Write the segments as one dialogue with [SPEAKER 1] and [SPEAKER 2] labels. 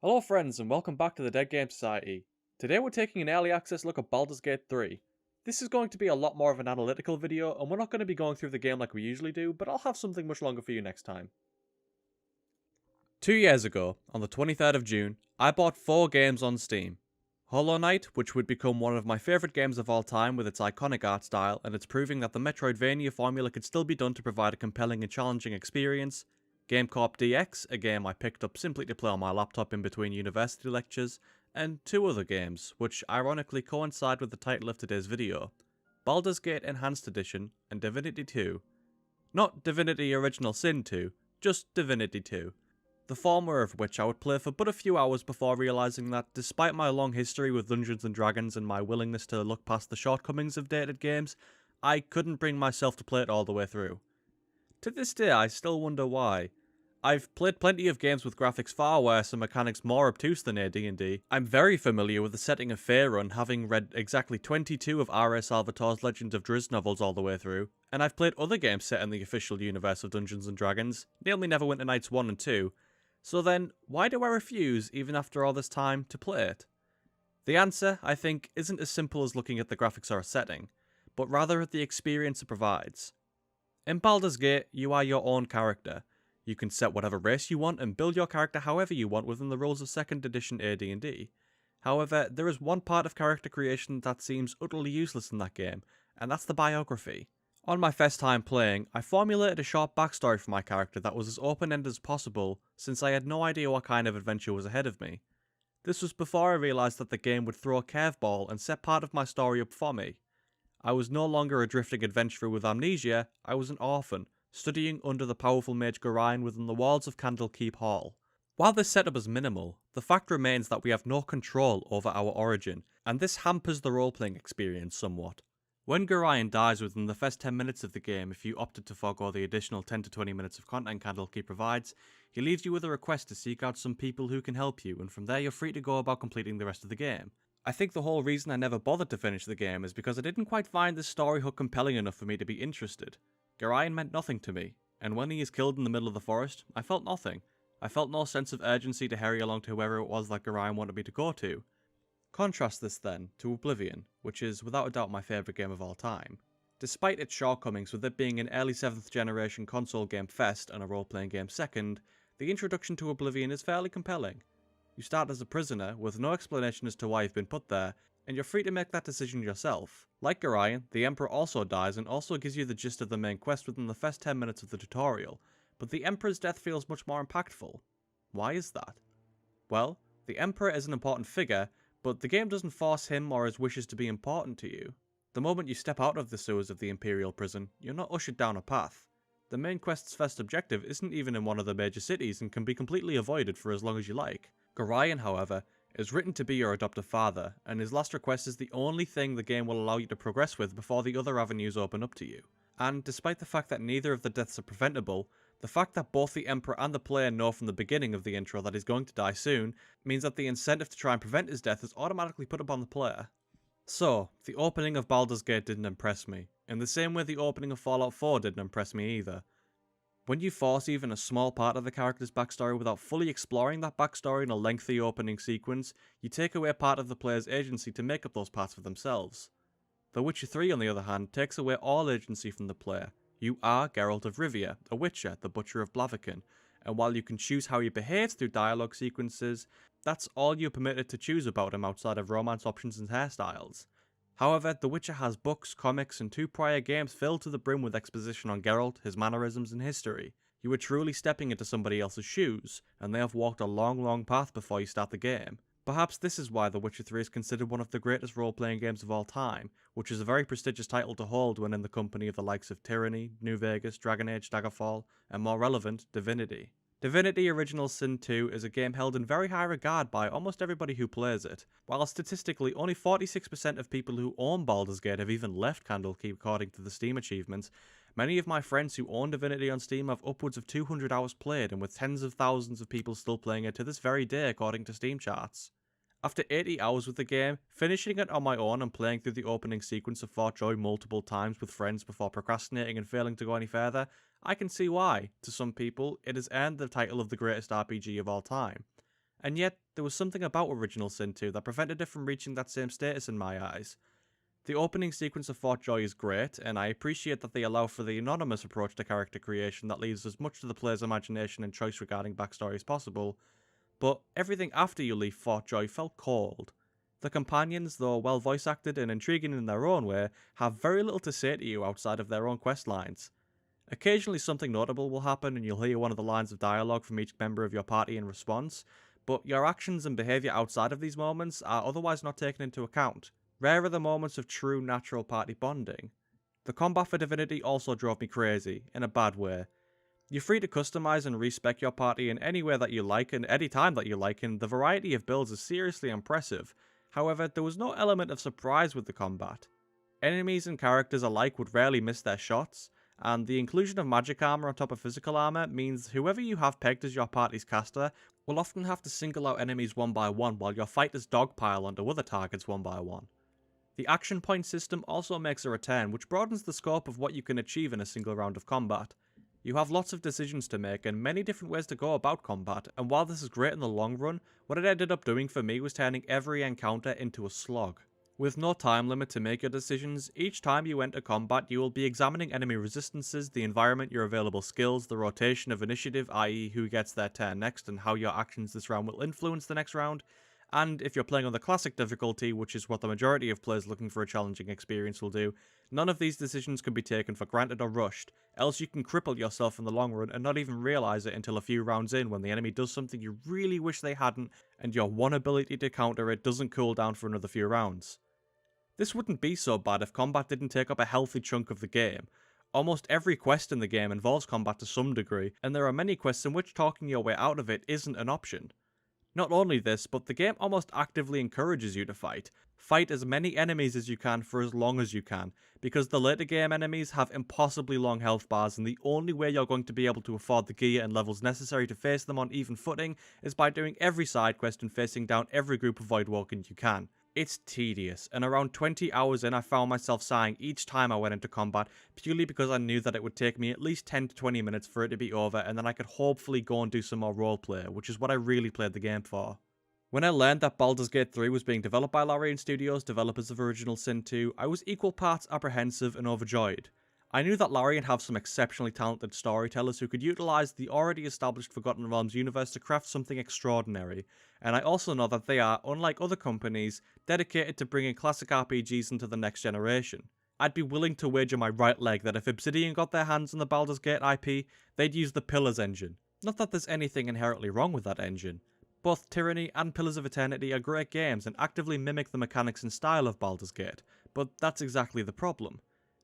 [SPEAKER 1] Hello friends and welcome back to the Dead Game Society. Today we're taking an early access look at Baldur's Gate 3. This is going to be a lot more of an analytical video and we're not going to be going through the game like we usually do, but I'll have something much longer for you next time. 2 years ago, on the 23rd of June, I bought 4 games on Steam. Hollow Knight, which would become one of my favourite games of all time with its iconic art style and it's proving that the Metroidvania formula could still be done to provide a compelling and challenging experience. GameCorp DX, a game I picked up simply to play on my laptop in between university lectures, and 2 other games, which ironically coincide with the title of today's video. Baldur's Gate Enhanced Edition and Divinity 2. Not Divinity Original Sin 2, just Divinity 2. The former of which I would play for but a few hours before realising that despite my long history with Dungeons & Dragons and my willingness to look past the shortcomings of dated games, I couldn't bring myself to play it all the way through. To this day I still wonder why. I've played plenty of games with graphics far worse and mechanics more obtuse than AD&D. I'm very familiar with the setting of Faerun, having read exactly 22 of R.A. Salvatore's Legend of Drizzt novels all the way through, and I've played other games set in the official universe of Dungeons & Dragons, namely Neverwinter Nights 1 and 2. So then, why do I refuse, even after all this time, to play it? The answer, I think, isn't as simple as looking at the graphics or a setting, but rather at the experience it provides. In Baldur's Gate, you are your own character. You can set whatever race you want and build your character however you want within the rules of 2nd edition AD&D. However, there is one part of character creation that seems utterly useless in that game, and that's the biography. On my first time playing, I formulated a short backstory for my character that was as open-ended as possible, since I had no idea what kind of adventure was ahead of me. This was before I realised that the game would throw a curveball and set part of my story up for me. I was no longer a drifting adventurer with amnesia, I was an orphan, studying under the powerful mage Gorion within the walls of Candlekeep Hall. While this setup is minimal, the fact remains that we have no control over our origin, and this hampers the role-playing experience somewhat. When Gorion dies within the first 10 minutes of the game, if you opted to forego the additional 10 to 20 minutes of content Candlekeep provides, he leaves you with a request to seek out some people who can help you, and from there you're free to go about completing the rest of the game. I think the whole reason I never bothered to finish the game is because I didn't quite find this story hook compelling enough for me to be interested. Gorion meant nothing to me, and when he is killed in the middle of the forest, I felt nothing. I felt no sense of urgency to hurry along to whoever it was that Gorion wanted me to go to. Contrast this then to Oblivion, which is without a doubt my favourite game of all time. Despite its shortcomings with it being an early 7th generation console game first and a role-playing game second, the introduction to Oblivion is fairly compelling. You start as a prisoner with no explanation as to why you've been put there, and you're free to make that decision yourself. Like Gorion, the Emperor also dies and also gives you the gist of the main quest within the first 10 minutes of the tutorial, but the Emperor's death feels much more impactful. Why is that? Well, the Emperor is an important figure, but the game doesn't force him or his wishes to be important to you. The moment you step out of the sewers of the Imperial prison, you're not ushered down a path. The main quest's first objective isn't even in one of the major cities and can be completely avoided for as long as you like. Gorion, however, is written to be your adoptive father, and his last request is the only thing the game will allow you to progress with before the other avenues open up to you. And despite the fact that neither of the deaths are preventable, the fact that both the Emperor and the player know from the beginning of the intro that he's going to die soon means that the incentive to try and prevent his death is automatically put upon the player. So, the opening of Baldur's Gate didn't impress me, in the same way the opening of Fallout 4 didn't impress me either. When you force even a small part of the character's backstory without fully exploring that backstory in a lengthy opening sequence, you take away part of the player's agency to make up those parts for themselves. The Witcher 3, on the other hand, takes away all agency from the player. You are Geralt of Rivia, a Witcher, the Butcher of Blaviken, and while you can choose how he behaves through dialogue sequences, that's all you're permitted to choose about him outside of romance options and hairstyles. However, The Witcher has books, comics, and 2 prior games filled to the brim with exposition on Geralt, his mannerisms, and history. You are truly stepping into somebody else's shoes, and they have walked a long path before you start the game. Perhaps this is why The Witcher 3 is considered one of the greatest role-playing games of all time, which is a very prestigious title to hold when in the company of the likes of Tyranny, New Vegas, Dragon Age, Daggerfall, and more relevant, Divinity. Divinity Original Sin 2 is a game held in very high regard by almost everybody who plays it. While statistically only 46% of people who own Baldur's Gate have even left Candlekeep according to the Steam achievements, many of my friends who own Divinity on Steam have upwards of 200 hours played, and with tens of thousands of people still playing it to this very day according to Steam charts. After 80 hours with the game, finishing it on my own and playing through the opening sequence of Fort Joy multiple times with friends before procrastinating and failing to go any further, I can see why, to some people, it has earned the title of the greatest RPG of all time. and yet there was something about Original Sin 2 that prevented it from reaching that same status in my eyes. The opening sequence of Fort Joy is great, and I appreciate that they allow for the anonymous approach to character creation that leaves as much to the player's imagination and choice regarding backstory as possible, but everything after you leave Fort Joy felt cold. The companions, though well voice acted and intriguing in their own way, have very little to say to you outside of their own quest lines. Occasionally something notable will happen and you'll hear one of the lines of dialogue from each member of your party in response, but your actions and behaviour outside of these moments are otherwise not taken into account. Rare are the moments of true natural party bonding. The combat for Divinity also drove me crazy, in a bad way. You're free to customize and respec your party in any way that you like and any time that you like, and the variety of builds is seriously impressive. However, there was no element of surprise with the combat. Enemies and characters alike would rarely miss their shots, and the inclusion of magic armor on top of physical armor means whoever you have pegged as your party's caster will often have to single out enemies one by one while your fighters dogpile onto other targets one by one. The action point system also makes a return, which broadens the scope of what you can achieve in a single round of combat. You have lots of decisions to make and many different ways to go about combat, and while this is great in the long run, what it ended up doing for me was turning every encounter into a slog. With no time limit to make your decisions, each time you enter combat you will be examining enemy resistances, the environment, your available skills, the rotation of initiative, i.e. who gets their turn next and how your actions this round will influence the next round, and if you're playing on the classic difficulty, which is what the majority of players looking for a challenging experience will do, none of these decisions can be taken for granted or rushed, else you can cripple yourself in the long run and not even realise it until a few rounds in when the enemy does something you really wish they hadn't and your one ability to counter it doesn't cool down for another few rounds. This wouldn't be so bad if combat didn't take up a healthy chunk of the game. Almost every quest in the game involves combat to some degree, and there are many quests in which talking your way out of it isn't an option. Not only this, but the game almost actively encourages you to fight. Fight as many enemies as you can for as long as you can, because the later game enemies have impossibly long health bars and the only way you're going to be able to afford the gear and levels necessary to face them on even footing is by doing every side quest and facing down every group of Voidwalking you can. It's tedious, and around 20 hours in I found myself sighing each time I went into combat, purely because I knew that it would take me at least 10 to 20 minutes for it to be over and then I could hopefully go and do some more roleplay, which is what I really played the game for. When I learned that Baldur's Gate 3 was being developed by Larian Studios, developers of Original Sin 2, I was equal parts apprehensive and overjoyed. I knew that Larian have some exceptionally talented storytellers who could utilise the already established Forgotten Realms universe to craft something extraordinary, and I also know that they are, unlike other companies, dedicated to bringing classic RPGs into the next generation. I'd be willing to wager my right leg that if Obsidian got their hands on the Baldur's Gate IP, they'd use the Pillars engine. Not that there's anything inherently wrong with that engine. Both Tyranny and Pillars of Eternity are great games and actively mimic the mechanics and style of Baldur's Gate, but that's exactly the problem.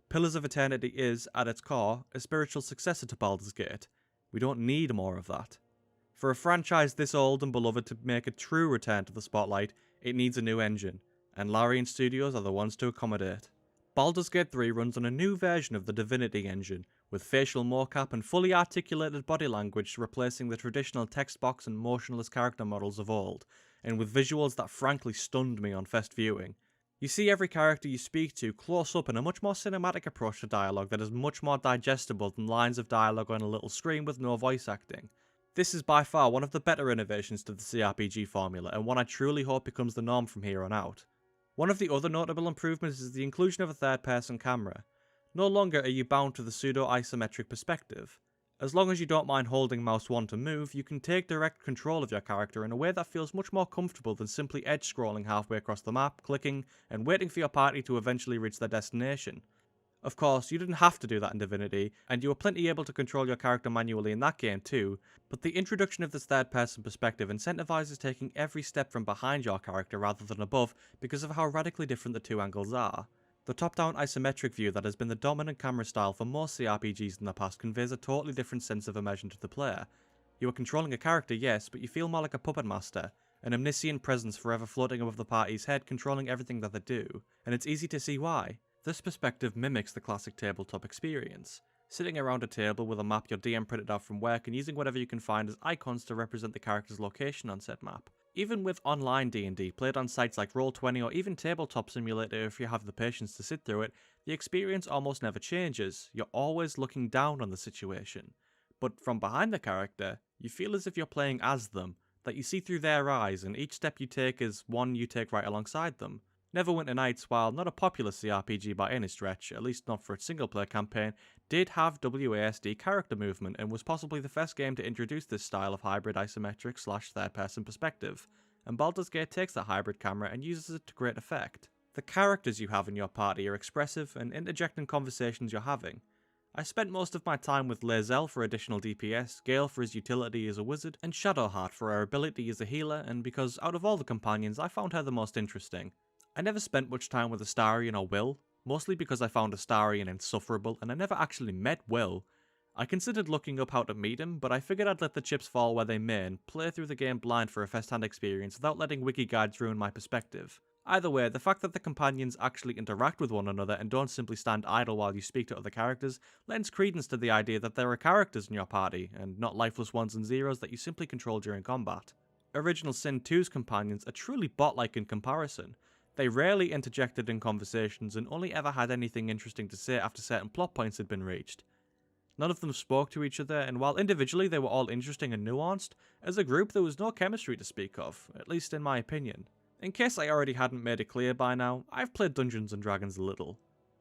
[SPEAKER 1] Pillars of Eternity is, at its core, a spiritual successor to Baldur's Gate. We don't need more of that. For a franchise this old and beloved to make a true return to the spotlight, it needs a new engine, and Larian Studios are the ones to accommodate. Baldur's Gate 3 runs on a new version of the Divinity engine, with facial mocap and fully articulated body language replacing the traditional text box and motionless character models of old, and with visuals that frankly stunned me on first viewing. You see every character you speak to close up in a much more cinematic approach to dialogue that is much more digestible than lines of dialogue on a little screen with no voice acting. This is by far one of the better innovations to the CRPG formula, and one I truly hope becomes the norm from here on out. One of the other notable improvements is the inclusion of a third-person camera. No longer are you bound to the pseudo-isometric perspective. As long as you don't mind holding mouse 1 to move, you can take direct control of your character in a way that feels much more comfortable than simply edge-scrolling halfway across the map, clicking, and waiting for your party to eventually reach their destination. Of course, you didn't have to do that in Divinity, and you were plenty able to control your character manually in that game too, but the introduction of this third-person perspective incentivizes taking every step from behind your character rather than above because of how radically different the two angles are. The top-down isometric view that has been the dominant camera style for most CRPGs in the past conveys a totally different sense of immersion to the player. You are controlling a character, yes, but you feel more like a puppet master, an omniscient presence forever floating above the party's head controlling everything that they do, and it's easy to see why. This perspective mimics the classic tabletop experience. Sitting around a table with a map your DM printed out from work and using whatever you can find as icons to represent the character's location on said map. Even with online D&D played on sites like Roll20 or even Tabletop Simulator if you have the patience to sit through it, the experience almost never changes. You're always looking down on the situation. But from behind the character, you feel as if you're playing as them, that you see through their eyes, and each step you take is one you take right alongside them. Neverwinter Nights, while not a popular CRPG by any stretch, at least not for its single-player campaign, did have WASD character movement and was possibly the first game to introduce this style of hybrid isometric / third-person perspective, and Baldur's Gate takes that hybrid camera and uses it to great effect. The characters you have in your party are expressive and interject in conversations you're having. I spent most of my time with Lae'zel for additional DPS, Gale for his utility as a wizard, and Shadowheart for her ability as a healer, and because out of all the companions I found her the most interesting. I never spent much time with Astarion or Will, mostly because I found Astarion insufferable and I never actually met Will. I considered looking up how to meet him, but I figured I'd let the chips fall where they may and play through the game blind for a first-hand experience without letting wiki guides ruin my perspective. Either way, the fact that the companions actually interact with one another and don't simply stand idle while you speak to other characters lends credence to the idea that there are characters in your party, and not lifeless ones and zeros that you simply control during combat. Original Sin 2's companions are truly bot-like in comparison. They rarely interjected in conversations and only ever had anything interesting to say after certain plot points had been reached. None of them spoke to each other, and while individually they were all interesting and nuanced, as a group there was no chemistry to speak of, at least in my opinion. In case I already hadn't made it clear by now, I've played Dungeons & Dragons a little.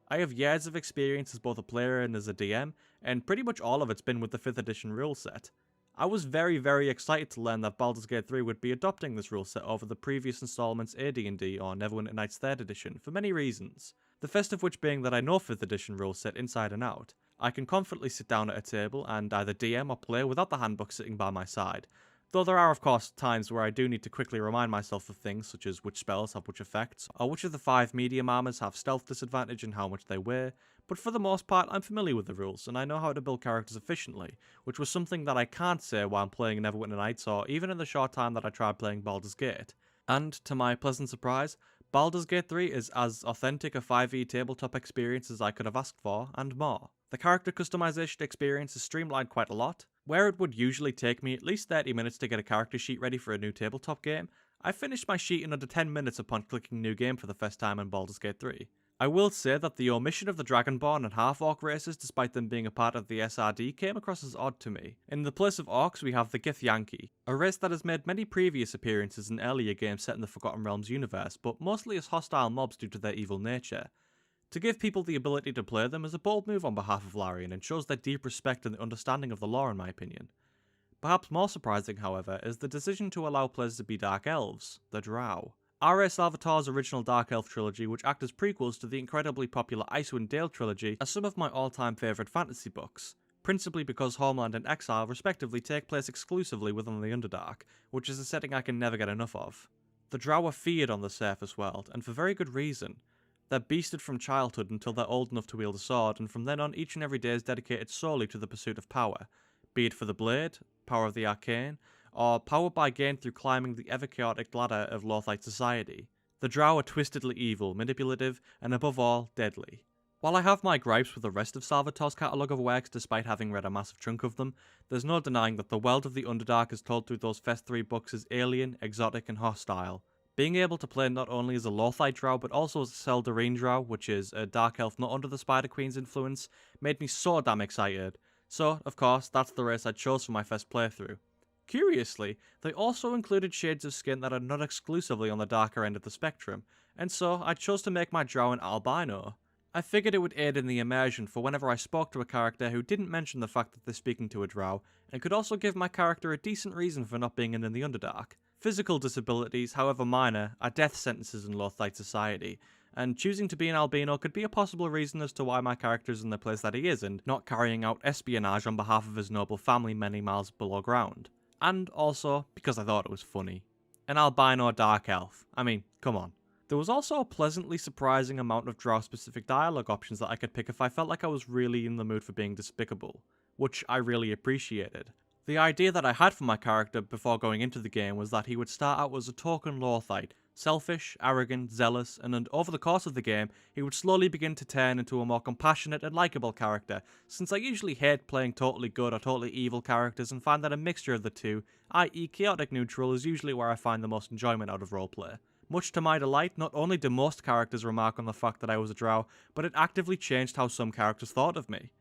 [SPEAKER 1] I have years of experience as both a player and as a DM, and pretty much all of it's been with the 5th edition rule set. I was very excited to learn that Baldur's Gate 3 would be adopting this rule set over the previous installments AD&D or Neverwinter Nights 3rd edition for many reasons, the first of which being that I know 5th edition rule set inside and out. I can confidently sit down at a table and either DM or play without the handbook sitting by my side, though there are of course times where I do need to quickly remind myself of things such as which spells have which effects, or which of the 5 medium armors have stealth disadvantage and how much they weigh, but for the most part I'm familiar with the rules and I know how to build characters efficiently, which was something that I can't say while I'm playing Neverwinter Nights or even in the short time that I tried playing Baldur's Gate. And, to my pleasant surprise, Baldur's Gate 3 is as authentic a 5e tabletop experience as I could have asked for, and more. The character customization experience is streamlined quite a lot. Where it would usually take me at least 30 minutes to get a character sheet ready for a new tabletop game, I finished my sheet in under 10 minutes upon clicking New Game for the first time in Baldur's Gate 3. I will say that the omission of the Dragonborn and Half-Orc races, despite them being a part of the SRD, came across as odd to me. In the place of Orcs we have the Githyanki, a race that has made many previous appearances in earlier games set in the Forgotten Realms universe, but mostly as hostile mobs due to their evil nature. To give people the ability to play them is a bold move on behalf of Larian and shows their deep respect and understanding of the lore in my opinion. Perhaps more surprising, however, is the decision to allow players to be Dark Elves, the Drow. R.A. Salvatore's original Dark Elf trilogy, which act as prequels to the incredibly popular Icewind Dale trilogy, are some of my all-time favourite fantasy books, principally because Homeland and Exile respectively take place exclusively within the Underdark, which is a setting I can never get enough of. The Drow are feared on the surface world, and for very good reason. They're beasted from childhood until they're old enough to wield a sword, and from then on each and every day is dedicated solely to the pursuit of power, be it for the blade, power of the arcane, or power by gain through climbing the ever-chaotic ladder of Lothite society. The Drow are twistedly evil, manipulative, and above all, deadly. While I have my gripes with the rest of Salvatore's catalogue of works despite having read a massive chunk of them, there's no denying that the world of the Underdark as told through those first 3 books is alien, exotic, and hostile. Being able to play not only as a Lothite Drow, but also as a Seldarine Drow, which is a Dark Elf not under the Spider Queen's influence, made me so damn excited. So, of course, that's the race I chose for my first playthrough. Curiously, they also included shades of skin that are not exclusively on the darker end of the spectrum, and so I chose to make my Drow an albino. I figured it would aid in the immersion for whenever I spoke to a character who didn't mention the fact that they're speaking to a Drow, and could also give my character a decent reason for not being in the Underdark. Physical disabilities, however minor, are death sentences in Lothite society, and choosing to be an albino could be a possible reason as to why my character is in the place that he is and not carrying out espionage on behalf of his noble family many miles below ground. And also, because I thought it was funny. An albino Dark Elf. I mean, come on. There was also a pleasantly surprising amount of Drow-specific dialogue options that I could pick if I felt like I was really in the mood for being despicable, which I really appreciated. The idea that I had for my character before going into the game was that he would start out as a token Lothite, selfish, arrogant, zealous, and over the course of the game, he would slowly begin to turn into a more compassionate and likeable character, since I usually hate playing totally good or totally evil characters and find that a mixture of the two, i.e. chaotic neutral, is usually where I find the most enjoyment out of roleplay. Much to my delight, not only do most characters remark on the fact that I was a Drow, but it actively changed how some characters thought of me.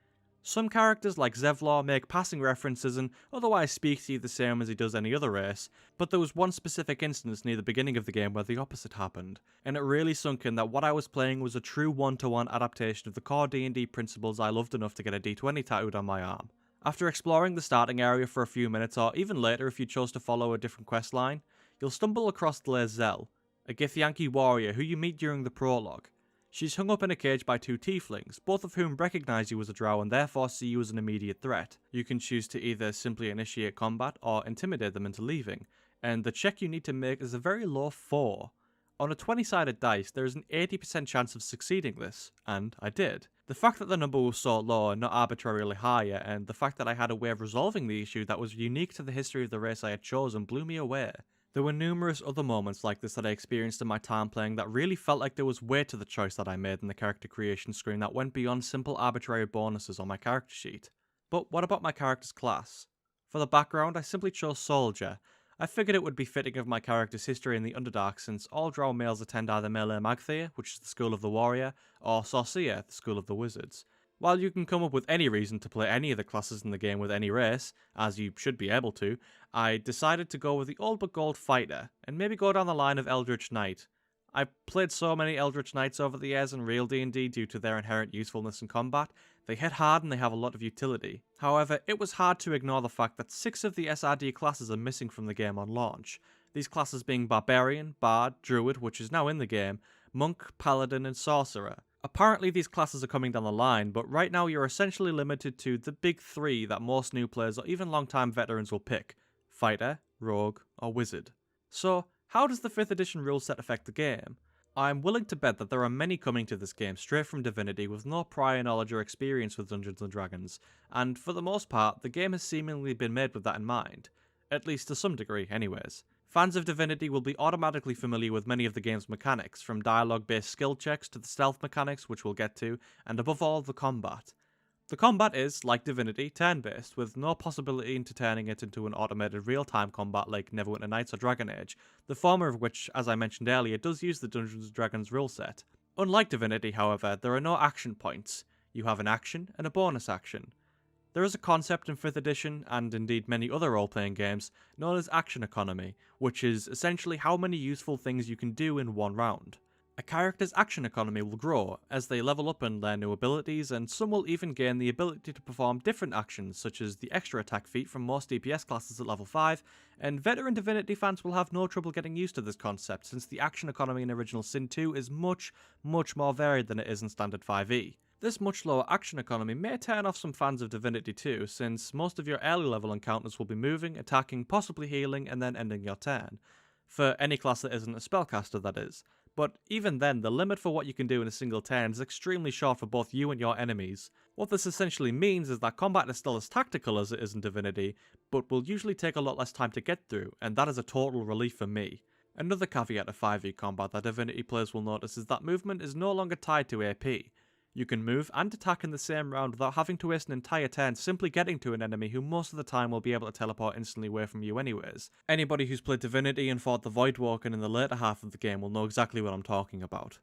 [SPEAKER 1] Some characters like Zevlor make passing references and otherwise speak to you the same as he does any other race, but there was one specific instance near the beginning of the game where the opposite happened, and it really sunk in that what I was playing was a true one-to-one adaptation of the core D&D principles I loved enough to get a D20 tattooed on my arm. After exploring the starting area for a few minutes, or even later if you chose to follow a different questline, you'll stumble across Zell, a Githyanki warrior who you meet during the prologue. She's hung up in a cage by two tieflings, both of whom recognise you as a drow and therefore see you as an immediate threat. You can choose to either simply initiate combat or intimidate them into leaving, and the check you need to make is a very low 4. On a 20-sided dice, there is an 80% chance of succeeding this, and I did. The fact that the number was so low and not arbitrarily higher, and the fact that I had a way of resolving the issue that was unique to the history of the race I had chosen blew me away. There were numerous other moments like this that I experienced in my time playing that really felt like there was weight to the choice that I made in the character creation screen that went beyond simple arbitrary bonuses on my character sheet. But what about my character's class? For the background, I simply chose Soldier. I figured it would be fitting of my character's history in the Underdark since all drow males attend either Melee Magthier, which is the school of the warrior, or Sorcia, the school of the wizards. While you can come up with any reason to play any of the classes in the game with any race, as you should be able to, I decided to go with the old but gold fighter, and maybe go down the line of Eldritch Knight. I've played so many Eldritch Knights over the years in real D&D due to their inherent usefulness in combat. They hit hard and they have a lot of utility. However, it was hard to ignore the fact that 6 of the SRD classes are missing from the game on launch. These classes being Barbarian, Bard, Druid, which is now in the game, Monk, Paladin, and Sorcerer. Apparently these classes are coming down the line, but right now you're essentially limited to the big 3 that most new players or even long-time veterans will pick: Fighter, Rogue, or Wizard. So, how does the 5th edition rule set affect the game? I'm willing to bet that there are many coming to this game straight from Divinity with no prior knowledge or experience with Dungeons & Dragons, and for the most part, the game has seemingly been made with that in mind. At least to some degree, anyways. Fans of Divinity will be automatically familiar with many of the game's mechanics, from dialogue-based skill checks to the stealth mechanics, which we'll get to, and above all, the combat. The combat is, like Divinity, turn-based, with no possibility into turning it into an automated real-time combat like Neverwinter Nights or Dragon Age, the former of which, as I mentioned earlier, does use the Dungeons & Dragons rule set. Unlike Divinity, however, there are no action points. You have an action and a bonus action. There is a concept in 5th edition, and indeed many other role-playing games, known as action economy, which is essentially how many useful things you can do in one round. A character's action economy will grow as they level up and learn new abilities, and some will even gain the ability to perform different actions, such as the extra attack feat from most DPS classes at level 5, and veteran Divinity fans will have no trouble getting used to this concept since the action economy in Original Sin 2 is much more varied than it is in Standard 5e. This much lower action economy may turn off some fans of Divinity 2, since most of your early level encounters will be moving, attacking, possibly healing, and then ending your turn. For any class that isn't a spellcaster, that is. But even then, the limit for what you can do in a single turn is extremely short for both you and your enemies. What this essentially means is that combat is still as tactical as it is in Divinity, but will usually take a lot less time to get through, and that is a total relief for me. Another caveat of 5e combat that Divinity players will notice is that movement is no longer tied to AP. You can move and attack in the same round without having to waste an entire turn simply getting to an enemy who most of the time will be able to teleport instantly away from you anyways. Anybody who's played Divinity and fought the Voidwalker in the later half of the game will know exactly what I'm talking about.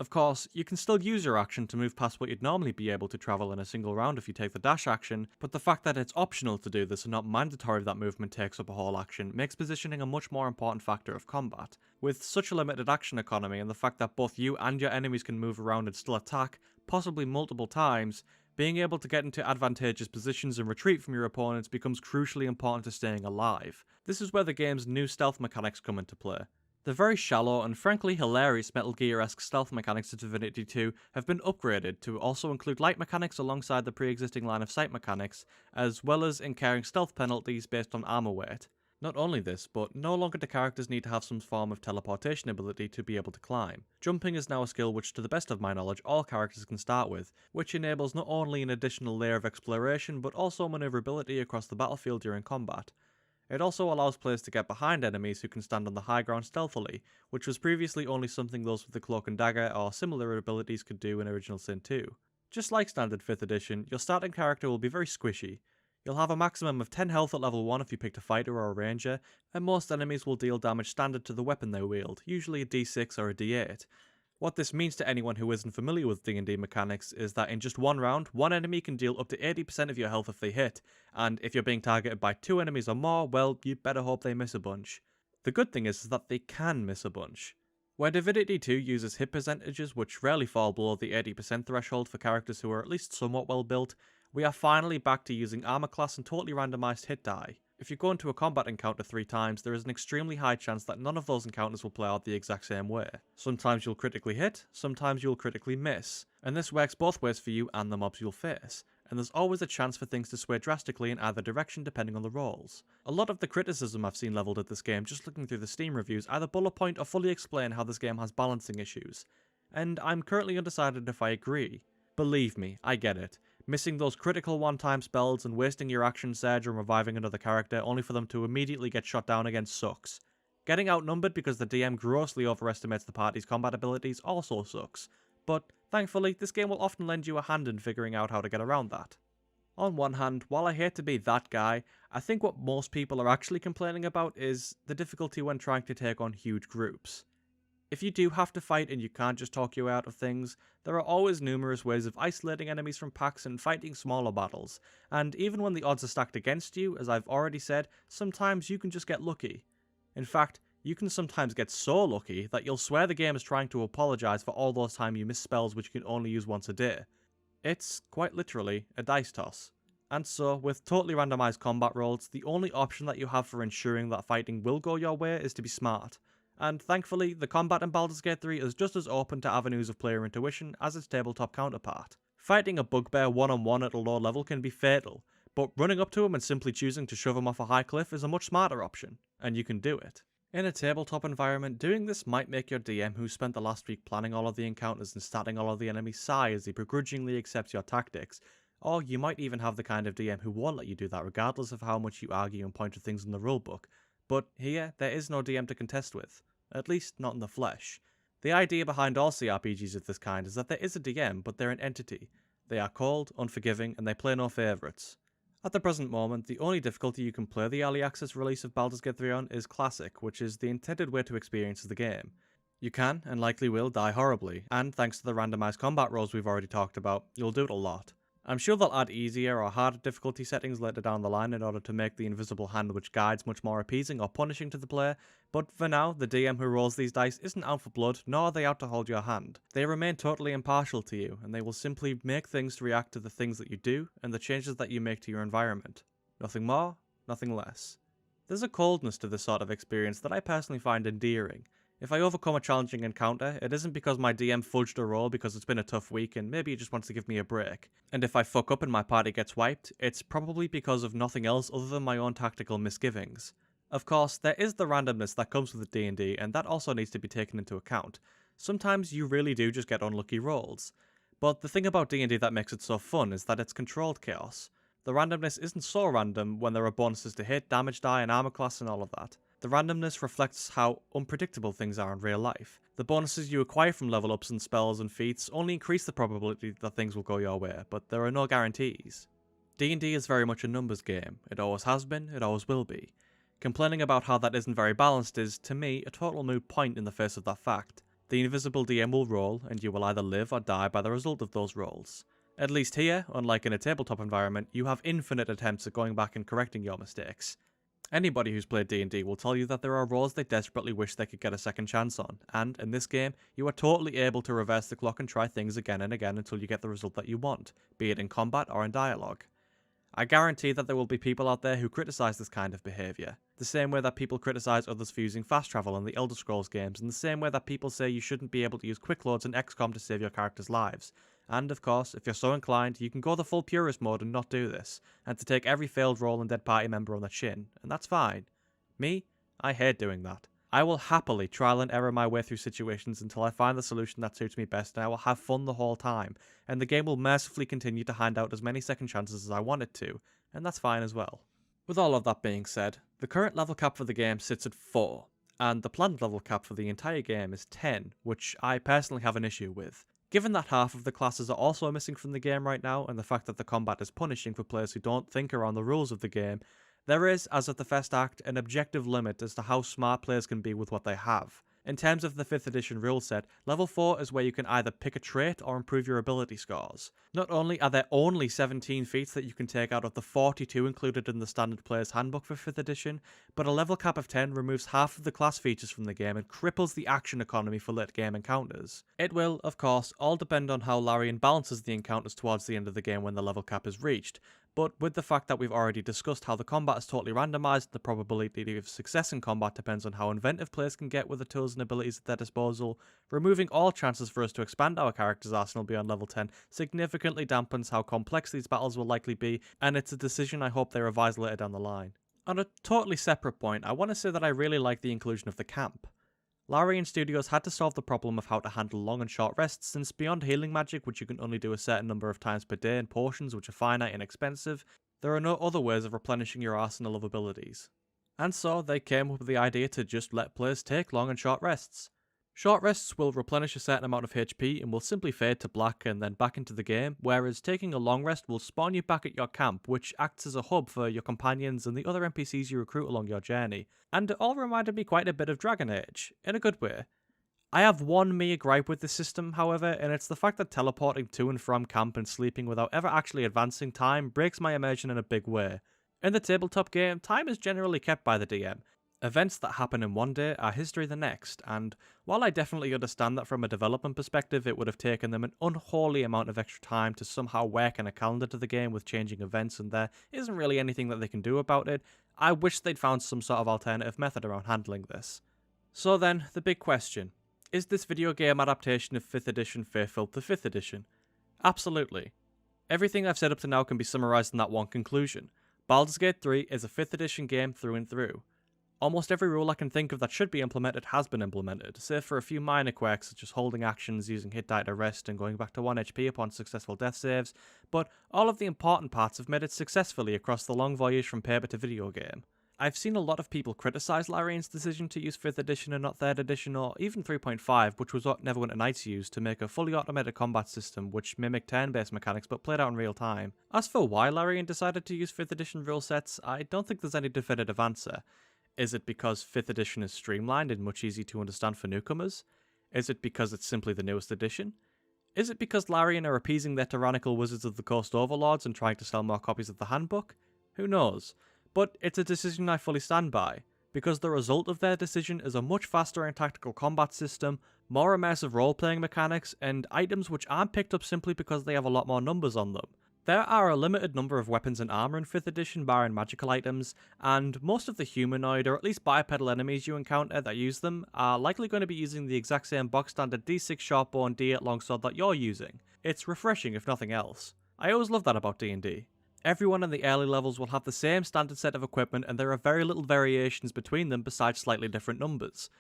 [SPEAKER 1] Of course, you can still use your action to move past what you'd normally be able to travel in a single round if you take the dash action, but the fact that it's optional to do this and not mandatory that movement takes up a whole action makes positioning a much more important factor of combat. With such a limited action economy and the fact that both you and your enemies can move around and still attack, possibly multiple times, being able to get into advantageous positions and retreat from your opponents becomes crucially important to staying alive. This is where the game's new stealth mechanics come into play. The very shallow and frankly hilarious Metal Gear-esque stealth mechanics of Divinity 2 have been upgraded to also include light mechanics alongside the pre-existing line of sight mechanics, as well as incurring stealth penalties based on armor weight. Not only this, but no longer do characters need to have some form of teleportation ability to be able to climb. Jumping is now a skill which, to the best of my knowledge, all characters can start with, which enables not only an additional layer of exploration, but also maneuverability across the battlefield during combat. It also allows players to get behind enemies who can stand on the high ground stealthily, which was previously only something those with the Cloak and Dagger or similar abilities could do in Original Sin 2. Just like standard 5th edition, your starting character will be very squishy. You'll have a maximum of 10 health at level 1 if you picked a fighter or a ranger, and most enemies will deal damage standard to the weapon they wield, usually a d6 or a d8. What this means to anyone who isn't familiar with D&D mechanics is that in just one round, one enemy can deal up to 80% of your health if they hit, and if you're being targeted by 2 enemies or more, well, you better hope they miss a bunch. The good thing is that they can miss a bunch. Where Divinity 2 uses hit percentages which rarely fall below the 80% threshold for characters who are at least somewhat well built, we are finally back to using armor class and totally randomized hit die. If you go into a combat encounter 3 times, there is an extremely high chance that none of those encounters will play out the exact same way. Sometimes you'll critically hit, sometimes you'll critically miss, and this works both ways for you and the mobs you'll face, and there's always a chance for things to sway drastically in either direction depending on the rolls. A lot of the criticism I've seen levelled at this game just looking through the Steam reviews either bullet point or fully explain how this game has balancing issues, and I'm currently undecided if I agree. Believe me, I get it. Missing those critical one-time spells and wasting your action surge and reviving another character only for them to immediately get shot down again sucks. Getting outnumbered because the DM grossly overestimates the party's combat abilities also sucks, but thankfully this game will often lend you a hand in figuring out how to get around that. On one hand, while I hate to be that guy, I think what most people are actually complaining about is the difficulty when trying to take on huge groups. If you do have to fight and you can't just talk your way out of things, there are always numerous ways of isolating enemies from packs and fighting smaller battles, and even when the odds are stacked against you, as I've already said, sometimes you can just get lucky. In fact, you can sometimes get so lucky that you'll swear the game is trying to apologise for all those times you miss spells which you can only use once a day. It's, quite literally, a dice toss. And so, with totally randomised combat rolls, the only option that you have for ensuring that fighting will go your way is to be smart. And thankfully, the combat in Baldur's Gate 3 is just as open to avenues of player intuition as its tabletop counterpart. Fighting a bugbear one-on-one at a low level can be fatal, but running up to him and simply choosing to shove him off a high cliff is a much smarter option, and you can do it. In a tabletop environment, doing this might make your DM who spent the last week planning all of the encounters and statting all of the enemies sigh as he begrudgingly accepts your tactics, or you might even have the kind of DM who won't let you do that regardless of how much you argue and point to things in the rulebook. But here, there is no DM to contest with. At least, not in the flesh. The idea behind all CRPGs of this kind is that there is a DM, but they're an entity. They are cold, unforgiving, and they play no favourites. At the present moment, the only difficulty you can play the early access release of Baldur's Gate 3 on is Classic, which is the intended way to experience the game. You can, and likely will, die horribly, and thanks to the randomised combat rolls we've already talked about, you'll do it a lot. I'm sure they'll add easier or harder difficulty settings later down the line in order to make the invisible hand which guides much more appeasing or punishing to the player, but for now, the DM who rolls these dice isn't out for blood, nor are they out to hold your hand. They remain totally impartial to you, and they will simply make things to react to the things that you do and the changes that you make to your environment. Nothing more, nothing less. There's a coldness to this sort of experience that I personally find endearing. If I overcome a challenging encounter, it isn't because my DM fudged a roll because it's been a tough week and maybe he just wants to give me a break. And if I fuck up and my party gets wiped, it's probably because of nothing else other than my own tactical misgivings. Of course, there is the randomness that comes with D&D, and that also needs to be taken into account. Sometimes you really do just get unlucky rolls. But the thing about D&D that makes it so fun is that it's controlled chaos. The randomness isn't so random when there are bonuses to hit, damage die, and armor class and all of that. The randomness reflects how unpredictable things are in real life. The bonuses you acquire from level ups and spells and feats only increase the probability that things will go your way, but there are no guarantees. D&D is very much a numbers game. It always has been, it always will be. Complaining about how that isn't very balanced is, to me, a total moot point in the face of that fact. The invisible DM will roll, and you will either live or die by the result of those rolls. At least here, unlike in a tabletop environment, you have infinite attempts at going back and correcting your mistakes. Anybody who's played D&D will tell you that there are rolls they desperately wish they could get a second chance on, and in this game, you are totally able to reverse the clock and try things again and again until you get the result that you want, be it in combat or in dialogue. I guarantee that there will be people out there who criticise this kind of behaviour, the same way that people criticise others for using fast travel in the Elder Scrolls games, and the same way that people say you shouldn't be able to use quick loads in XCOM to save your characters' lives. And of course, if you're so inclined, you can go the full purist mode and not do this, and to take every failed roll and dead party member on the chin, and that's fine. Me? I hate doing that. I will happily trial and error my way through situations until I find the solution that suits me best, and I will have fun the whole time, and the game will mercifully continue to hand out as many second chances as I want it to, and that's fine as well. With all of that being said, the current level cap for the game sits at 4, and the planned level cap for the entire game is 10, which I personally have an issue with. Given that half of the classes are also missing from the game right now, and the fact that the combat is punishing for players who don't think around the rules of the game, there is, as of the first act, an objective limit as to how smart players can be with what they have. In terms of the 5th edition rule set, level 4 is where you can either pick a trait or improve your ability scores. Not only are there only 17 feats that you can take out of the 42 included in the standard player's handbook for 5th edition, but a level cap of 10 removes half of the class features from the game and cripples the action economy for late game encounters. It will, of course, all depend on how Larian balances the encounters towards the end of the game when the level cap is reached, but with the fact that we've already discussed how the combat is totally randomised, the probability of success in combat depends on how inventive players can get with the tools and abilities at their disposal, removing all chances for us to expand our character's arsenal beyond level 10 significantly dampens how complex these battles will likely be, and it's a decision I hope they revise later down the line. On a totally separate point, I want to say that I really like the inclusion of the camp. Larian Studios had to solve the problem of how to handle long and short rests, since beyond healing magic, which you can only do a certain number of times per day, and potions, which are finite and expensive, there are no other ways of replenishing your arsenal of abilities. And so they came up with the idea to just let players take long and short rests. Short rests will replenish a certain amount of HP and will simply fade to black and then back into the game, whereas taking a long rest will spawn you back at your camp, which acts as a hub for your companions and the other NPCs you recruit along your journey. And it all reminded me quite a bit of Dragon Age, in a good way. I have one mere gripe with this system, however, and it's the fact that teleporting to and from camp and sleeping without ever actually advancing time breaks my immersion in a big way. In the tabletop game, time is generally kept by the DM. Events that happen in one day are history the next, and while I definitely understand that from a development perspective it would have taken them an unholy amount of extra time to somehow work in a calendar to the game with changing events and there isn't really anything that they can do about it, I wish they'd found some sort of alternative method around handling this. So then, the big question. Is this video game adaptation of 5th edition faithful to 5th edition? Absolutely. Everything I've said up to now can be summarised in that one conclusion. Baldur's Gate 3 is a 5th edition game through and through. Almost every rule I can think of that should be implemented has been implemented, save for a few minor quirks such as holding actions, using hit die to rest, and going back to 1 HP upon successful death saves, but all of the important parts have made it successfully across the long voyage from paper to video game. I've seen a lot of people criticise Larian's decision to use 5th edition and not 3rd edition or even 3.5, which was what Neverwinter Nights used to make a fully automated combat system which mimicked turn-based mechanics but played out in real time. As for why Larian decided to use 5th edition rule sets, I don't think there's any definitive answer. Is it because 5th edition is streamlined and much easier to understand for newcomers? Is it because it's simply the newest edition? Is it because Larian are appeasing their tyrannical Wizards of the Coast overlords and trying to sell more copies of the handbook? Who knows? But it's a decision I fully stand by, because the result of their decision is a much faster and tactical combat system, more immersive role-playing mechanics, and items which aren't picked up simply because they have a lot more numbers on them. There are a limited number of weapons and armor in 5th edition barring magical items, and most of the humanoid or at least bipedal enemies you encounter that use them are likely going to be using the exact same box standard D6 shortbow and D8 longsword that you're using. It's refreshing if nothing else. I always love that about D&D. Everyone in the early levels will have the same standard set of equipment and there are very little variations between them besides slightly different numbers.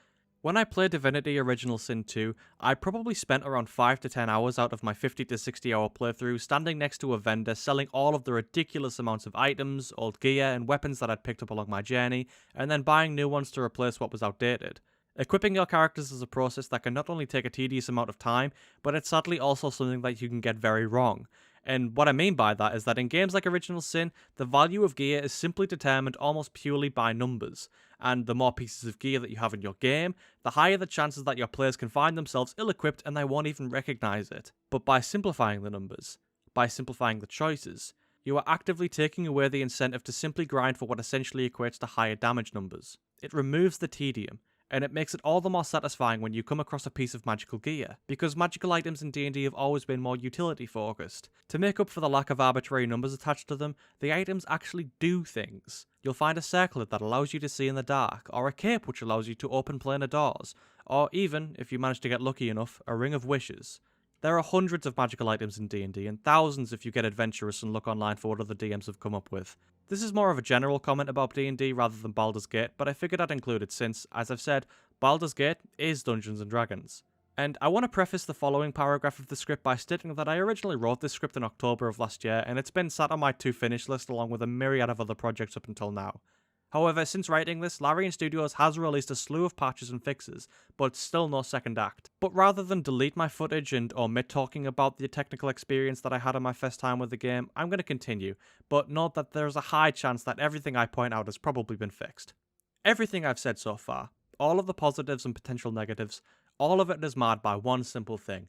[SPEAKER 1] When I played Divinity Original Sin 2, I probably spent around 5 to 10 hours out of my 50 to 60 hour playthrough standing next to a vendor selling all of the ridiculous amounts of items, old gear, and weapons that I'd picked up along my journey, and then buying new ones to replace what was outdated. Equipping your characters is a process that can not only take a tedious amount of time, but it's sadly also something that you can get very wrong. And what I mean by that is that in games like Original Sin, the value of gear is simply determined almost purely by numbers, and the more pieces of gear that you have in your game, the higher the chances that your players can find themselves ill-equipped and they won't even recognise it. But by simplifying the numbers, by simplifying the choices, you are actively taking away the incentive to simply grind for what essentially equates to higher damage numbers. It removes the tedium, and it makes it all the more satisfying when you come across a piece of magical gear, because magical items in D&D have always been more utility focused. To make up for the lack of arbitrary numbers attached to them, the items actually do things. You'll find a circlet that allows you to see in the dark, or a cape which allows you to open planar doors, or even, if you manage to get lucky enough, a ring of wishes. There are hundreds of magical items in D&D, and thousands if you get adventurous and look online for what other DMs have come up with. This is more of a general comment about D&D rather than Baldur's Gate, but I figured I'd include it since, as I've said, Baldur's Gate is Dungeons & Dragons. And I want to preface the following paragraph of the script by stating that I originally wrote this script in October of last year, and it's been sat on my to-finish list along with a myriad of other projects up until now. However, since writing this, Larian Studios has released a slew of patches and fixes, but still no second act. But rather than delete my footage and omit talking about the technical experience that I had on my first time with the game, I'm going to continue, but note that there's a high chance that everything I point out has probably been fixed. Everything I've said so far, all of the positives and potential negatives, all of it is marred by one simple thing.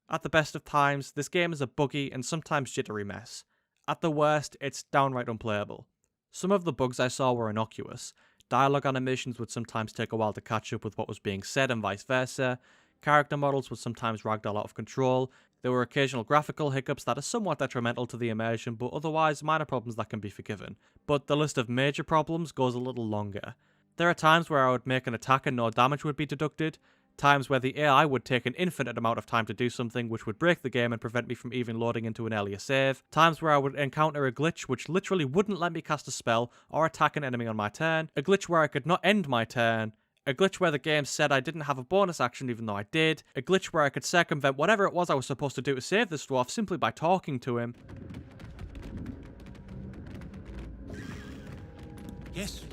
[SPEAKER 1] At the best of times, this game is a buggy and sometimes jittery mess. At the worst, it's downright unplayable. Some of the bugs I saw were innocuous. Dialogue animations would sometimes take a while to catch up with what was being said and vice versa. Character models would sometimes ragdoll out of control. There were occasional graphical hiccups that are somewhat detrimental to the immersion, but otherwise minor problems that can be forgiven. But the list of major problems goes a little longer. There are times where I would make an attack and no damage would be deducted, times where the AI would take an infinite amount of time to do something which would break the game and prevent me from even loading into an earlier save, times where I would encounter a glitch which literally wouldn't let me cast a spell or attack an enemy on my turn, a glitch where I could not end my turn, a glitch where the game said I didn't have a bonus action even though I did, a glitch where I could circumvent whatever it was I was supposed to do to save this dwarf simply by talking to him.
[SPEAKER 2] Yes,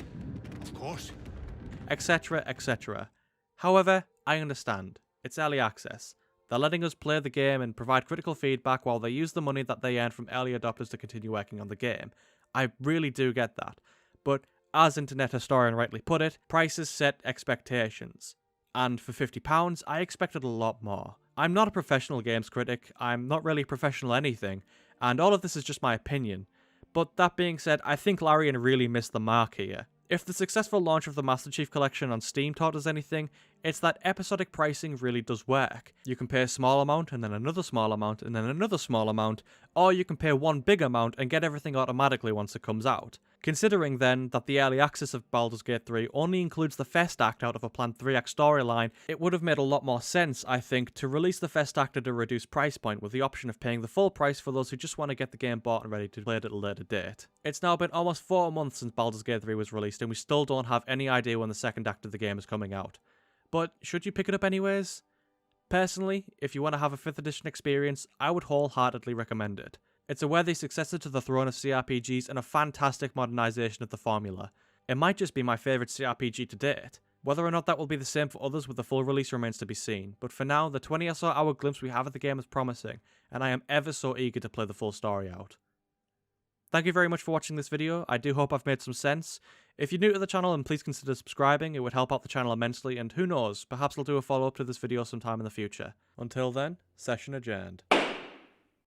[SPEAKER 2] of course.
[SPEAKER 1] Etc, etc. However, I understand. It's early access. They're letting us play the game and provide critical feedback while they use the money that they earn from early adopters to continue working on the game. I really do get that. But as internet historian rightly put it, prices set expectations. And for £50, I expected a lot more. I'm not a professional games critic, I'm not really a professional anything, and all of this is just my opinion. But that being said, I think Larian really missed the mark here. If the successful launch of the Master Chief Collection on Steam taught us anything, it's that episodic pricing really does work. You can pay a small amount, and then another small amount, and then another small amount, or you can pay one big amount and get everything automatically once it comes out. Considering then that the early access of Baldur's Gate 3 only includes the Fest Act out of a planned 3-act storyline, it would have made a lot more sense, I think, to release the Fest Act at a reduced price point with the option of paying the full price for those who just want to get the game bought and ready to play it at a later date. It's now been almost 4 months since Baldur's Gate 3 was released and we still don't have any idea when the second act of the game is coming out. But should you pick it up anyways? Personally, if you want to have a 5th edition experience, I would wholeheartedly recommend it. It's a worthy successor to the throne of CRPGs and a fantastic modernisation of the formula. It might just be my favourite CRPG to date. Whether or not that will be the same for others with the full release remains to be seen, but for now, the 20 or so hour glimpse we have of the game is promising, and I am ever so eager to play the full story out. Thank you very much for watching this video, I do hope I've made some sense. If you're new to the channel, then please consider subscribing, it would help out the channel immensely, and who knows, perhaps I'll do a follow-up to this video sometime in the future. Until then, session adjourned.